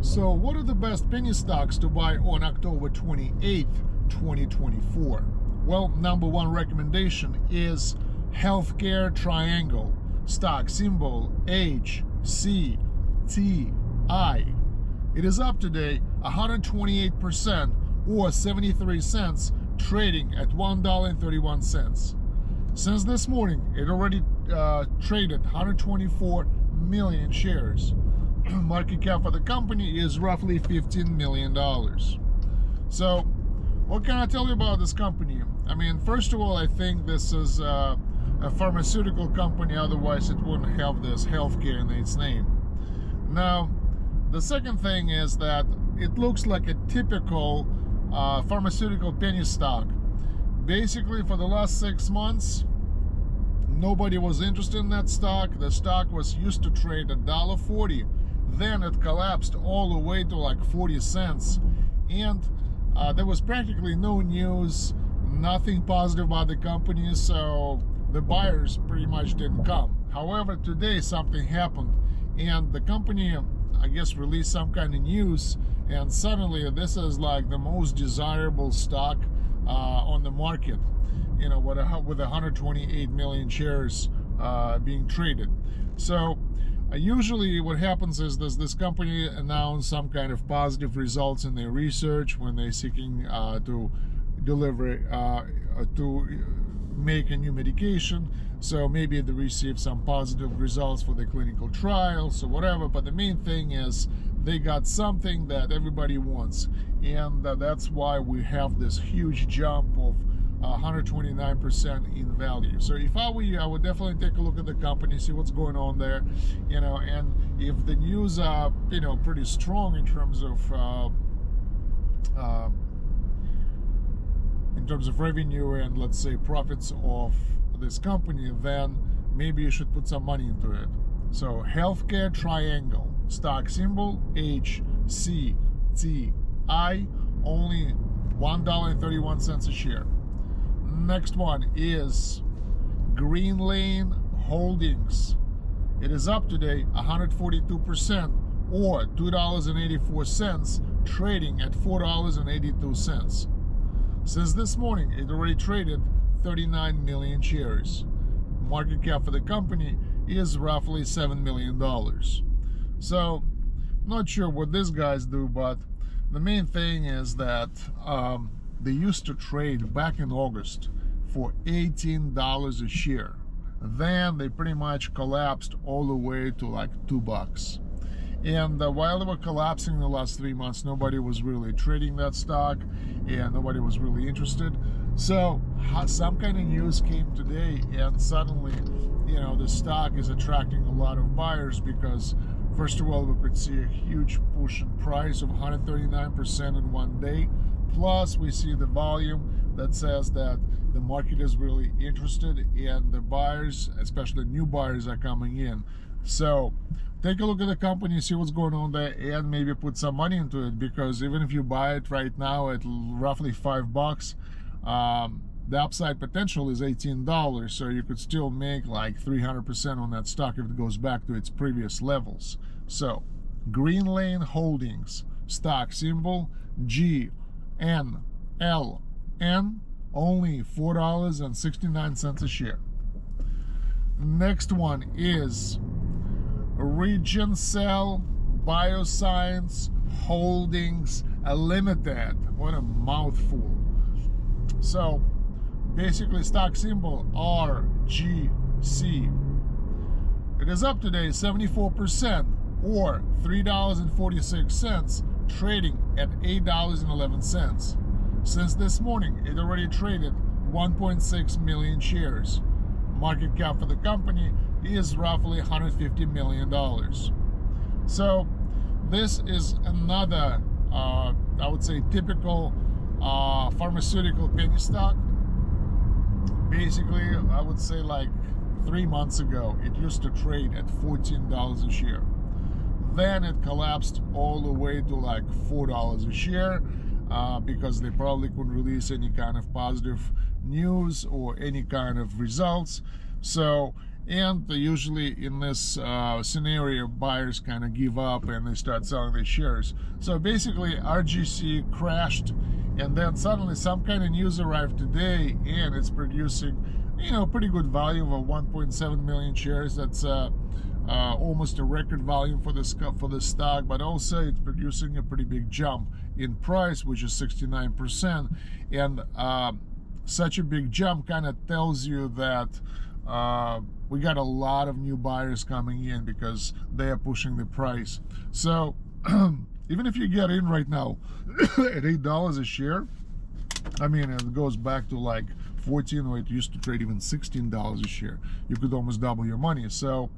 So what are the best penny stocks to buy on October 28th, 2024? Well, number one recommendation is Healthcare Triangle, stock symbol HCTI. It is up today 128% or 73 cents, trading at $1.31. Since this morning, it already traded 124 million shares. Market cap for the company is roughly $15 million. So what can I tell you about this company? I mean, first of all, I think this is a pharmaceutical company, otherwise it wouldn't have this healthcare in its name. Now, the second thing is that it looks like a typical pharmaceutical penny stock. Basically, for the last 6 months, nobody was interested in that stock. The stock was used to trade at $1.40. Then it collapsed all the way to like 40 cents. And there was practically no news, nothing positive about the company, so the buyers pretty much didn't come. However, today something happened, and the company, I guess, released some kind of news, and suddenly this is like the most desirable stock on the market, you know, with 128 million shares being traded. So usually what happens is this company announce some kind of positive results in their research when they're seeking to deliver to make a new medication. So maybe they receive some positive results for the clinical trials or whatever, but the main thing is they got something that everybody wants, and that's why we have this huge jump of 129% in value. So if I were you, I would definitely take a look at the company, see what's going on there, you know, and if the news are, you know, pretty strong in terms of revenue and, let's say, profits of this company, then maybe you should put some money into it. So Healthcare Triangle, stock symbol HCTI, only $1.31 a share. Next one is Green Lane Holdings. It is up today 142% or $2.84, trading at $4.82. Since this morning, it already traded 39 million shares. Market cap for the company is roughly $7 million. So, not sure what these guys do, but the main thing is that they used to trade back in August for $18 a share. Then they pretty much collapsed all the way to like $2. And while they were collapsing in the last 3 months, nobody was really trading that stock and nobody was really interested. So some kind of news came today, and suddenly, you know, the stock is attracting a lot of buyers because, first of all, we could see a huge push in price of 139% in one day. Plus, we see the volume that says that the market is really interested, and the buyers, especially new buyers, are coming in. So take a look at the company, see what's going on there, and maybe put some money into it, because even if you buy it right now at roughly $5, the upside potential is $18, so you could still make like 300% on that stock if it goes back to its previous levels. So Green Lane Holdings, stock symbol GNLN, only $4.69 a share. Next one is Regencell Bioscience Holdings Limited. What a mouthful. So basically, stock symbol RGC. It is up today 74% or $3.46, trading at $8.11. Since this morning, it already traded 1.6 million shares. Market cap for the company is roughly $150 million. So this is another, I would say, typical pharmaceutical penny stock. Basically, I would say like 3 months ago, it used to trade at $14 a share. Then it collapsed all the way to like $4 a share because they probably couldn't release any kind of positive news or any kind of results. So And usually in this scenario, buyers kind of give up and they start selling their shares. So basically RGC crashed, and then suddenly some kind of news arrived today, and it's producing, you know, pretty good volume of 1.7 million shares. That's almost a record volume for this stock, but also it's producing a pretty big jump in price, which is 69%. And such a big jump kind of tells you that we got a lot of new buyers coming in because they are pushing the price. So even if you get in right now at $8 a share, I mean, it goes back to like 14, where it used to trade even $16 a share. You could almost double your money. So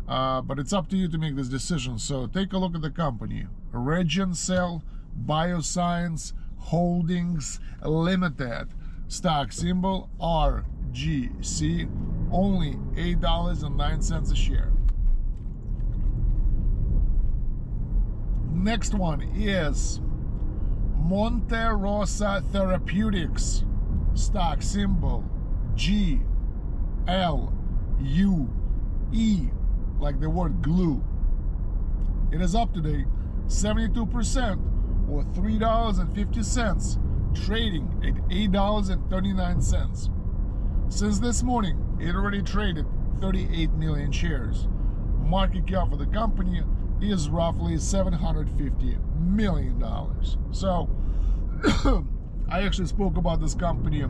but it's up to you to make this decision. So take a look at the company. Regencell Bioscience Holdings Limited, stock symbol RGC, only $8.09 a share. Next one is Monte Rosa Therapeutics, stock symbol GLUE, like the word glue. It is up today 72%, or $3.50, trading at $8.39. Since this morning, it already traded 38 million shares. Market cap for the company is roughly $750 million. So I actually spoke about this company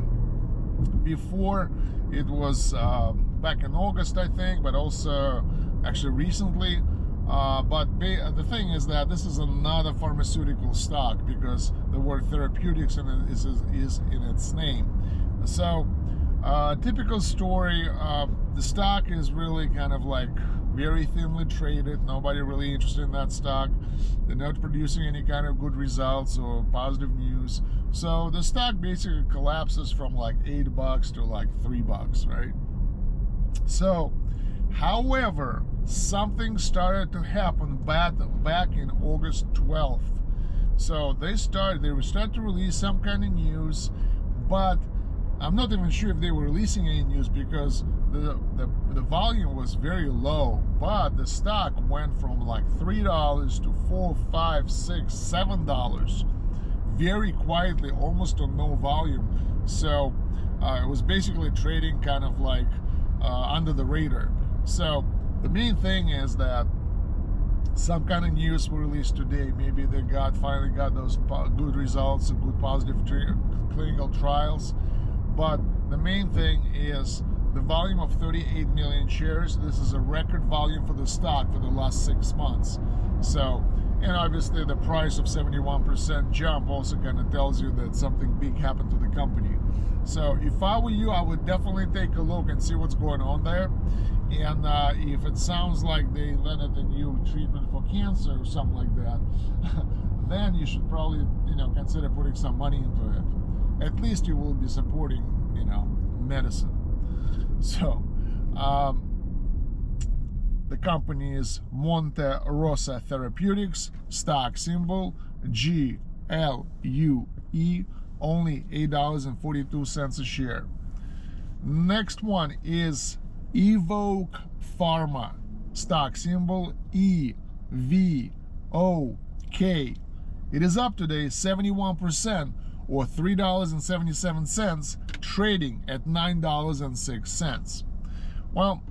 before. It was back in August, I think, but also actually recently. But the thing is that this is another pharmaceutical stock, because the word therapeutics is in its name. So typical story, the stock is really kind of like very thinly traded. Nobody really interested in that stock. They're not producing any kind of good results or positive news. So the stock basically collapses from like $8 to like $3, right? So, however, something started to happen back in August 12th. So they start to release some kind of news, but I'm not even sure if they were releasing any news, because the volume was very low, but the stock went from like $3 to $4, $5, $6, $7 very quietly, almost on no volume. So it was basically trading kind of like under the radar. So the main thing is that some kind of news were released today. Maybe they finally got those good results, good positive clinical trials. But the main thing is the volume of 38 million shares. This is a record volume for the stock for the last 6 months. So, and obviously the price of 71% jump also kind of tells you that something big happened to the company. So if I were you, I would definitely take a look and see what's going on there. And if it sounds like they invented a new treatment for cancer or something like that, then you should probably, consider putting some money into it. At least you will be supporting, medicine. So the company is Monte Rosa Therapeutics, stock symbol GLUE, only $8.42 a share. Next one is Evoke Pharma, stock symbol EVOK. It is up today 71%, or $3.77, trading at $9.06. Well,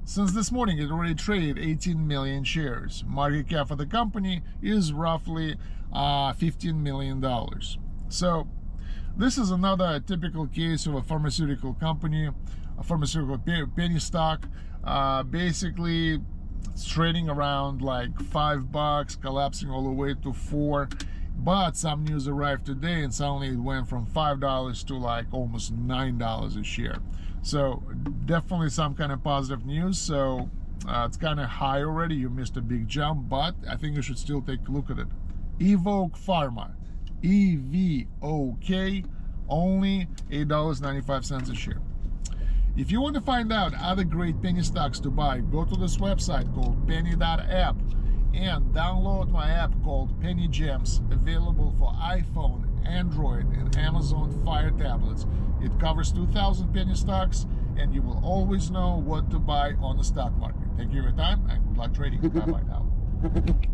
since this morning, it already traded 18 million shares. Market cap for the company is roughly $15 million. So this is another typical case of a pharmaceutical company, a pharmaceutical penny stock. Basically, it's trading around like $5, collapsing all the way to $4. But some news arrived today, and suddenly it went from $5 to like almost $9 a share. So definitely some kind of positive news. So it's kind of high already. You missed a big jump, but I think you should still take a look at it. Evoke Pharma, EVOK, only $8.95 a share. If you want to find out other great penny stocks to buy, go to this website called PNNY.APP and download my app called Penny Gems, available for iPhone, Android, and Amazon Fire tablets. It covers 2,000 penny stocks and you will always know what to buy on the stock market. Thank you for your time, and good luck trading. Bye-bye now.